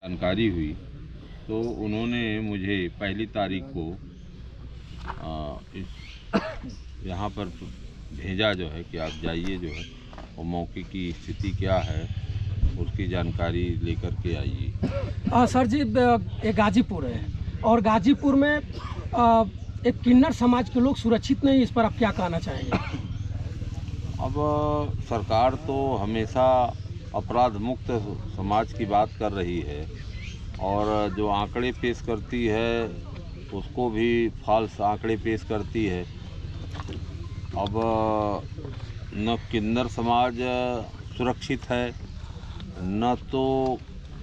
जानकारी हुई तो उन्होंने मुझे पहली तारीख को यहाँ पर भेजा जो है कि आप जाइए जो है और मौके की स्थिति क्या है उसकी जानकारी लेकर के आइए। सर जी, ये गाजीपुर है और गाजीपुर में एक किन्नर समाज के लोग सुरक्षित नहीं, इस पर आप क्या कहना चाहेंगे? अब सरकार तो हमेशा अपराध मुक्त समाज की बात कर रही है और जो आंकड़े पेश करती है उसको भी फॉल्स आंकड़े पेश करती है। अब न किन्नर समाज सुरक्षित है न तो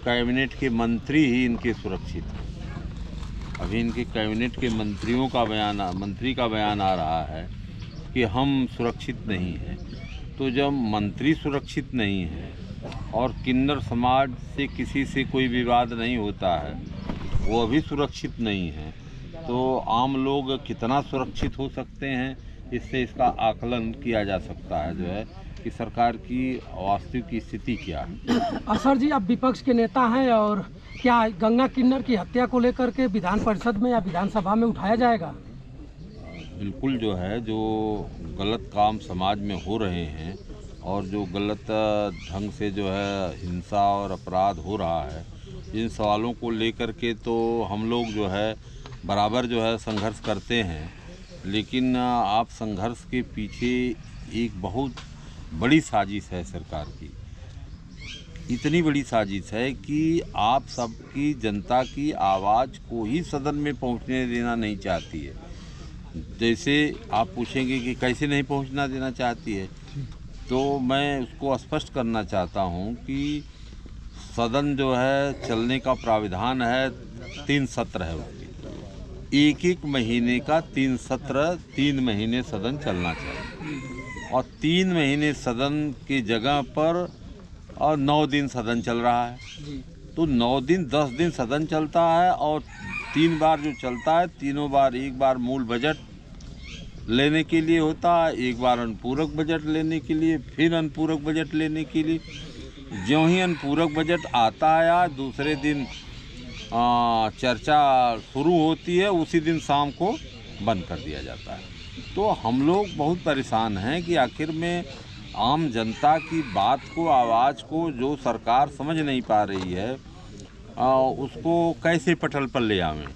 कैबिनेट के मंत्री ही इनके सुरक्षित हैं। अभी इनके कैबिनेट के मंत्री का बयान आ रहा है कि हम सुरक्षित नहीं हैं। तो जब मंत्री सुरक्षित नहीं है और किन्नर समाज से किसी से कोई विवाद नहीं होता है, वो अभी सुरक्षित नहीं है, तो आम लोग कितना सुरक्षित हो सकते हैं, इससे इसका आकलन किया जा सकता है जो है कि सरकार की वास्तविक स्थिति क्या है। सर जी, आप विपक्ष के नेता हैं और क्या गंगा किन्नर की हत्या को लेकर के विधान परिषद में या विधानसभा में उठाया जाएगा? बिल्कुल जो है, जो गलत काम समाज में हो रहे हैं और जो गलत ढंग से जो है हिंसा और अपराध हो रहा है, इन सवालों को लेकर के तो हम लोग जो है बराबर जो है संघर्ष करते हैं। लेकिन आप संघर्ष के पीछे एक बहुत बड़ी साजिश है सरकार की। इतनी बड़ी साजिश है कि आप सबकी जनता की आवाज़ को ही सदन में पहुंचने देना नहीं चाहती है। जैसे आप पूछेंगे कि कैसे नहीं पहुंचना देना चाहती है, तो मैं उसको स्पष्ट करना चाहता हूं कि सदन जो है चलने का प्राविधान है, 3 सत्र है उसके, एक महीने का 3 सत्र, 3 महीने सदन चलना चाहिए और 3 महीने सदन की जगह पर और 9 दिन सदन चल रहा है। तो 9 दिन 10 दिन सदन चलता है और 3 बार जो चलता है, तीनों बार, एक बार मूल बजट लेने के लिए होता है, एक बार अनुपूरक बजट लेने के लिए, फिर अनुपूरक बजट लेने के लिए। ज्यों ही अनुपूरक बजट आता है या दूसरे दिन चर्चा शुरू होती है, उसी दिन शाम को बंद कर दिया जाता है। तो हम लोग बहुत परेशान हैं कि आखिर में आम जनता की बात को, आवाज़ को जो सरकार समझ नहीं पा रही है, उसको कैसे पटल पर ले आवें।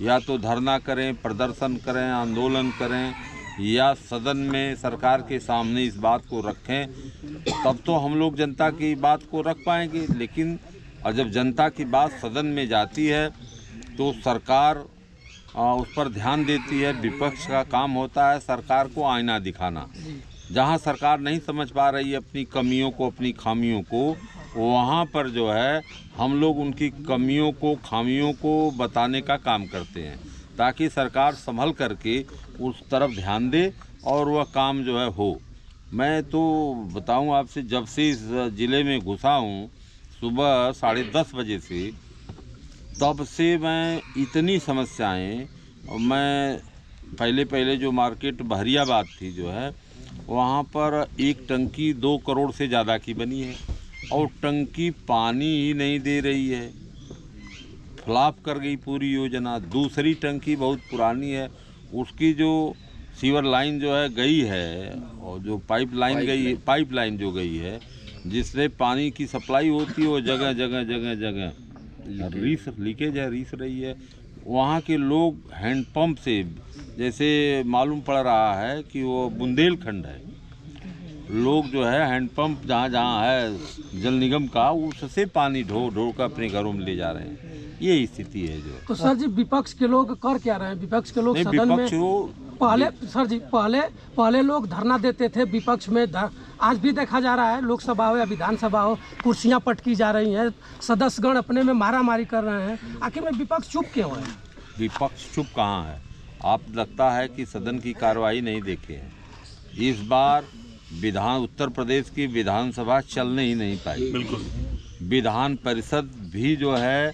या तो धरना करें, प्रदर्शन करें, आंदोलन करें, या सदन में सरकार के सामने इस बात को रखें, तब तो हम लोग जनता की बात को रख पाएंगे। लेकिन और जब जनता की बात सदन में जाती है तो सरकार उस पर ध्यान देती है। विपक्ष का काम होता है सरकार को आईना दिखाना। जहां सरकार नहीं समझ पा रही है अपनी कमियों को, अपनी खामियों को, वहां पर जो है हम लोग उनकी कमियों को, खामियों को बताने का काम करते हैं ताकि सरकार संभल करके उस तरफ ध्यान दे और वह काम जो है हो। मैं तो बताऊं आपसे, जब से इस ज़िले में घुसा हूं सुबह 10:30 बजे से, तब से मैं इतनी समस्याएं, मैं पहले जो मार्केट बहरियाबाद थी जो है, वहाँ पर एक टंकी 2 करोड़ से ज़्यादा की बनी है और टंकी पानी ही नहीं दे रही है, फ्लॉप कर गई पूरी योजना। दूसरी टंकी बहुत पुरानी है, उसकी जो सीवर लाइन जो है गई है और जो पाइप लाइन जो गई है जिससे पानी की सप्लाई होती है, वो जगह जगह लीकेज है, रीस रही है। वहाँ के लोग हैंडपम्प से, जैसे मालूम पड़ रहा है कि वो बुंदेलखंड है, लोग जो है हैंडपम्प जहाँ है जल निगम का, उससे पानी ढो कर अपने घरों में ले जा रहे हैं। ये स्थिति है जो। तो सर जी, विपक्ष के लोग कर क्या रहे हैं? विपक्ष के लोग सदन में पहले लोग धरना देते थे विपक्ष में, आज भी देखा जा रहा है लोकसभा हो या विधानसभा हो, कुर्सियां पटकी जा रही हैं, सदस्यगण अपने में मारामारी कर रहे हैं। आखिर में विपक्ष चुप क्यों है? विपक्ष चुप कहाँ है? आप लगता है कि सदन की कार्रवाई नहीं देखे हैं। इस बार उत्तर प्रदेश की विधानसभा चलने ही नहीं पाई। बिल्कुल। विधान परिषद भी जो है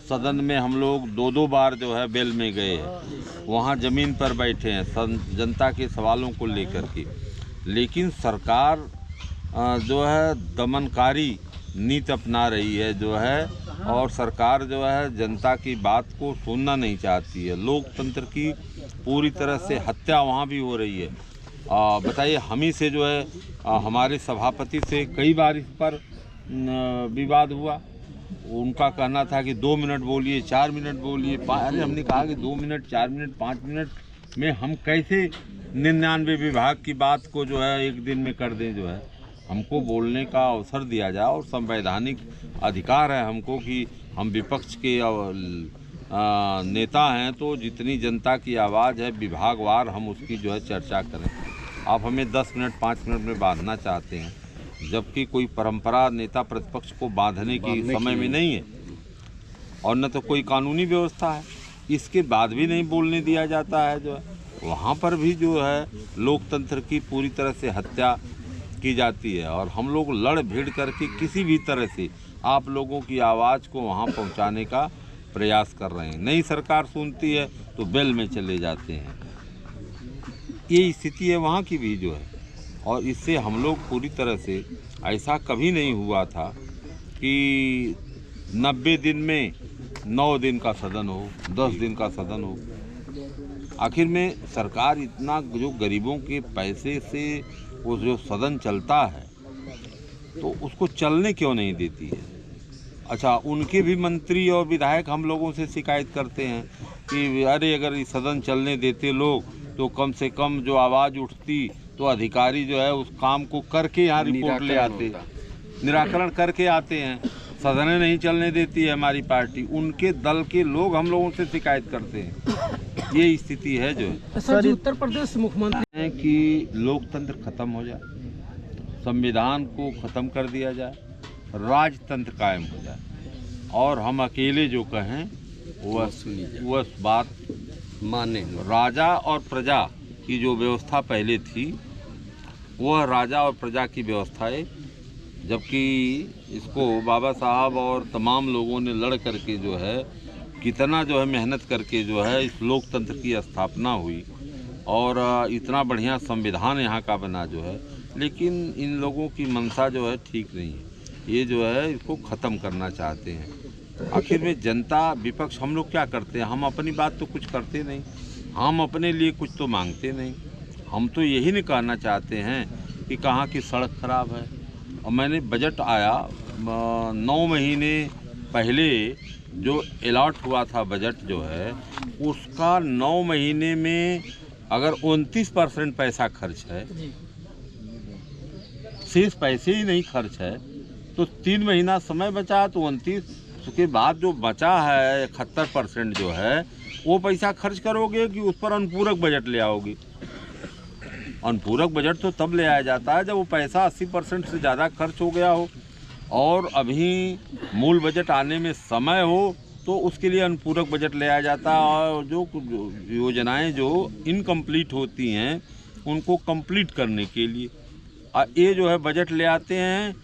सदन में हम लोग 2-2 बार जो है बेल में गए हैं, वहाँ ज़मीन पर बैठे हैं जनता के सवालों को लेकर के। लेकिन सरकार जो है दमनकारी नीति अपना रही है जो है, और सरकार जो है जनता की बात को सुनना नहीं चाहती है। लोकतंत्र की पूरी तरह से हत्या वहाँ भी हो रही है। बताइए, हम ही से जो है हमारे सभापति से कई बार इस पर विवाद हुआ। उनका कहना था कि 2 मिनट बोलिए, 4 मिनट बोलिए। अरे हमने कहा कि 2 मिनट, 4 मिनट, 5 मिनट में हम कैसे 99 विभाग की बात को जो है एक दिन में कर दें। जो है हमको बोलने का अवसर दिया जाए, और संवैधानिक अधिकार है हमको कि हम विपक्ष के नेता हैं, तो जितनी जनता की आवाज़ है विभागवार हम उसकी जो है चर्चा करें। आप हमें 10 मिनट 5 मिनट में बांधना चाहते हैं, जबकि कोई परंपरा नेता प्रतिपक्ष को बांधने की समय में नहीं है, और न तो कोई कानूनी व्यवस्था है। इसके बाद भी नहीं बोलने दिया जाता है। जो है वहाँ पर भी जो है लोकतंत्र की पूरी तरह से हत्या की जाती है, और हम लोग लड़ भिड़ करके किसी भी तरह से आप लोगों की आवाज़ को वहाँ पहुँचाने का प्रयास कर रहे हैं। नहीं सरकार सुनती है तो बेल में चले जाते हैं। ये स्थिति है वहाँ की भी जो है, और इससे हम लोग पूरी तरह से, ऐसा कभी नहीं हुआ था कि 90 दिन में 9 दिन का सदन हो, 10 दिन का सदन हो। आखिर में सरकार इतना जो गरीबों के पैसे से वो जो सदन चलता है, तो उसको चलने क्यों नहीं देती है। अच्छा, उनके भी मंत्री और विधायक हम लोगों से शिकायत करते हैं कि अरे अगर ये सदन चलने देते लोग तो कम से कम जो आवाज़ उठती तो अधिकारी जो है उस काम को करके यहाँ रिपोर्ट ले आते, निराकरण करके आते हैं। सदन नहीं चलने देती है हमारी पार्टी, उनके दल के लोग हम लोगों से शिकायत करते हैं। ये स्थिति है जो है। सर जी, उत्तर प्रदेश मुख्यमंत्री हैं कि लोकतंत्र खत्म हो जाए, संविधान को ख़त्म कर दिया जाए, राजतंत्र कायम हो जाए, और हम अकेले जो कहें वह बात माने। राजा और प्रजा की जो व्यवस्था पहले थी, वह राजा और प्रजा की व्यवस्था है, जबकि इसको बाबा साहब और तमाम लोगों ने लड़ करके जो है कितना जो है मेहनत करके जो है इस लोकतंत्र की स्थापना हुई, और इतना बढ़िया संविधान यहाँ का बना जो है। लेकिन इन लोगों की मंशा जो है ठीक नहीं है, ये जो है इसको ख़त्म करना चाहते हैं। आखिर में जनता विपक्ष हम लोग क्या करते हैं, हम अपनी बात तो कुछ करते नहीं, हम अपने लिए कुछ तो मांगते नहीं। हम तो यही नहीं कहना चाहते हैं कि कहाँ की सड़क खराब है। और मैंने बजट आया 9 महीने पहले जो अलॉट हुआ था बजट जो है, उसका 9 महीने में अगर 29% पैसा खर्च है, शेष पैसे ही नहीं खर्च है, तो 3 महीना समय बचा, तो 29 के बाद जो बचा है 71% जो है, वो पैसा खर्च करोगे कि उस पर अनुपूरक बजट ले आओगे। अनुपूरक बजट तो तब ले आया जाता है जब वो पैसा 80% से ज़्यादा खर्च हो गया हो, और अभी मूल बजट आने में समय हो, तो उसके लिए अनुपूरक बजट ले आया जाता है। और जो योजनाएं जो इनकम्प्लीट होती हैं उनको कंप्लीट करने के लिए ये जो है बजट ले आते हैं,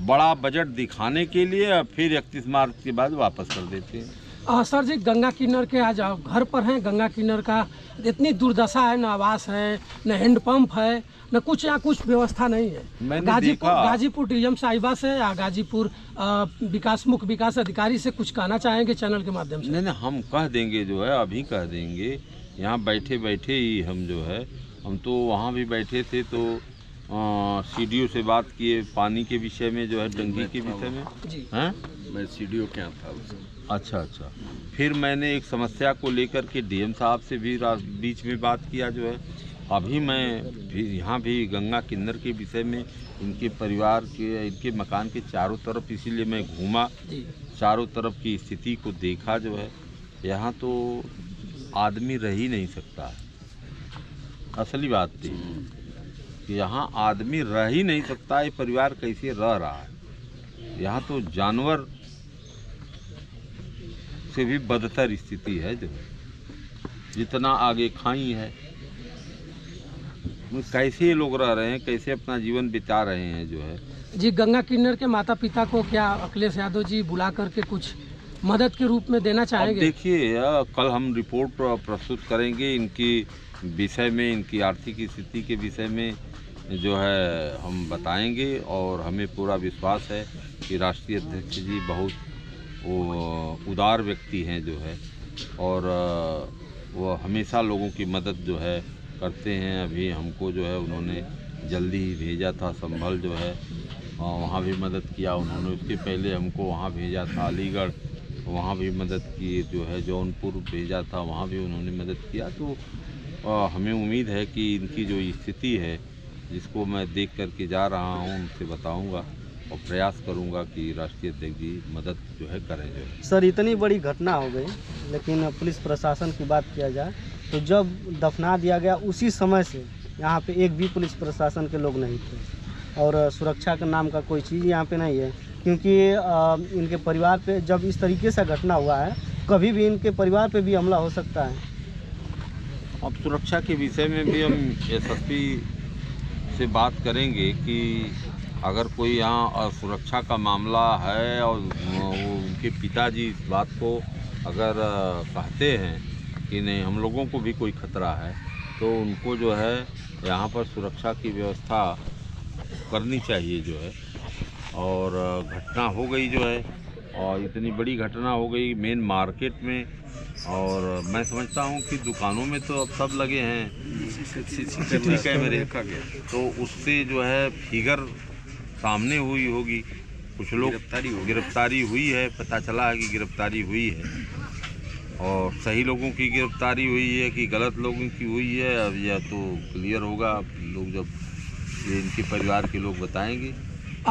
बड़ा बजट दिखाने के लिए, और फिर 31 मार्च के बाद वापस कर देते हैं। सर जी, गंगा किन्नर के आज घर पर हैं, गंगा किन्नर का इतनी दुर्दशा है, न आवास है, न हैंडपंप है, न कुछ, यहाँ कुछ व्यवस्था नहीं है। गाजीपुर डीएम साहिबा से या गाजीपुर मुख्य विकास अधिकारी से कुछ कहना चाहेंगे चैनल के माध्यम से? नहीं, हम कह देंगे, जो है अभी कह देंगे। यहाँ बैठे बैठे ही हम जो है, हम तो वहाँ भी बैठे थे, तो सीडीओ से बात किए पानी के विषय में, जो है टंकी के विषय में। हैं, मैं सीडीओ क्या था उसमें। अच्छा। फिर मैंने एक समस्या को लेकर के डीएम साहब से भी बीच में बात किया जो है। अभी मैं फिर यहाँ भी गंगा किन्नर के विषय में, इनके परिवार के, इनके मकान के चारों तरफ, इसीलिए मैं घूमा, चारों तरफ की स्थिति को देखा जो है। यहाँ तो आदमी रह ही नहीं सकता है, असली बात थी कि यहाँ आदमी रह ही नहीं सकता। ये परिवार कैसे रह रहा है, यहाँ तो जानवर से भी बदतर स्थिति है जो है। जितना आगे खाई है, कैसे लोग रह रहे हैं, कैसे अपना जीवन बिता रहे हैं जो है। जी, गंगा किन्नर के माता पिता को क्या अखिलेश यादव जी बुला करके कुछ मदद के रूप में देना चाहेंगे? देखिए, कल हम रिपोर्ट प्रस्तुत करेंगे इनकी विषय में, इनकी आर्थिक स्थिति के विषय में, जो है हम बताएंगे और हमें पूरा विश्वास है कि राष्ट्रीय अध्यक्ष जी बहुत वो उदार व्यक्ति हैं जो है, और वो हमेशा लोगों की मदद जो है करते हैं। अभी हमको जो है उन्होंने जल्दी ही भेजा था संभल जो है, वहाँ भी मदद किया उन्होंने। उसके पहले हमको वहाँ भेजा था अलीगढ़, वहाँ भी मदद की जो है। जौनपुर भेजा था, वहाँ भी उन्होंने मदद किया। तो हमें उम्मीद है कि इनकी जो स्थिति है, जिसको मैं देख करके जा रहा हूँ, उनसे बताऊँगा और प्रयास करूँगा कि राष्ट्रीय अध्यक्ष जी मदद जो है करें जो है। सर, इतनी बड़ी घटना हो गई, लेकिन पुलिस प्रशासन की बात किया जाए तो जब दफना दिया गया उसी समय से यहाँ पे एक भी पुलिस प्रशासन के लोग नहीं थे, और सुरक्षा के नाम का कोई चीज़ यहाँ पे नहीं है। क्योंकि इनके परिवार पे जब इस तरीके से घटना हुआ है, कभी भी इनके परिवार पे भी हमला हो सकता है। अब सुरक्षा के विषय में भी हम एसएसपी से बात करेंगे कि अगर कोई यहाँ सुरक्षा का मामला है और उनके पिताजी इस बात को अगर कहते हैं कि नहीं हम लोगों को भी कोई खतरा है, तो उनको जो है यहाँ पर सुरक्षा की व्यवस्था करनी चाहिए जो है। और घटना हो गई जो है, और इतनी बड़ी घटना हो गई मेन मार्केट में, और मैं समझता हूँ कि दुकानों में तो अब सब लगे हैं सीसीटीवी कैमरे, तो उससे जो है फिगर सामने हुई होगी। कुछ लोग गिरफ्तारी हुई है, पता चला है कि गिरफ्तारी हुई है, और सही लोगों की गिरफ्तारी हुई है कि गलत लोगों की हुई है, अब यह तो क्लियर होगा। लोग जब ये इनके परिवार के लोग बताएंगे।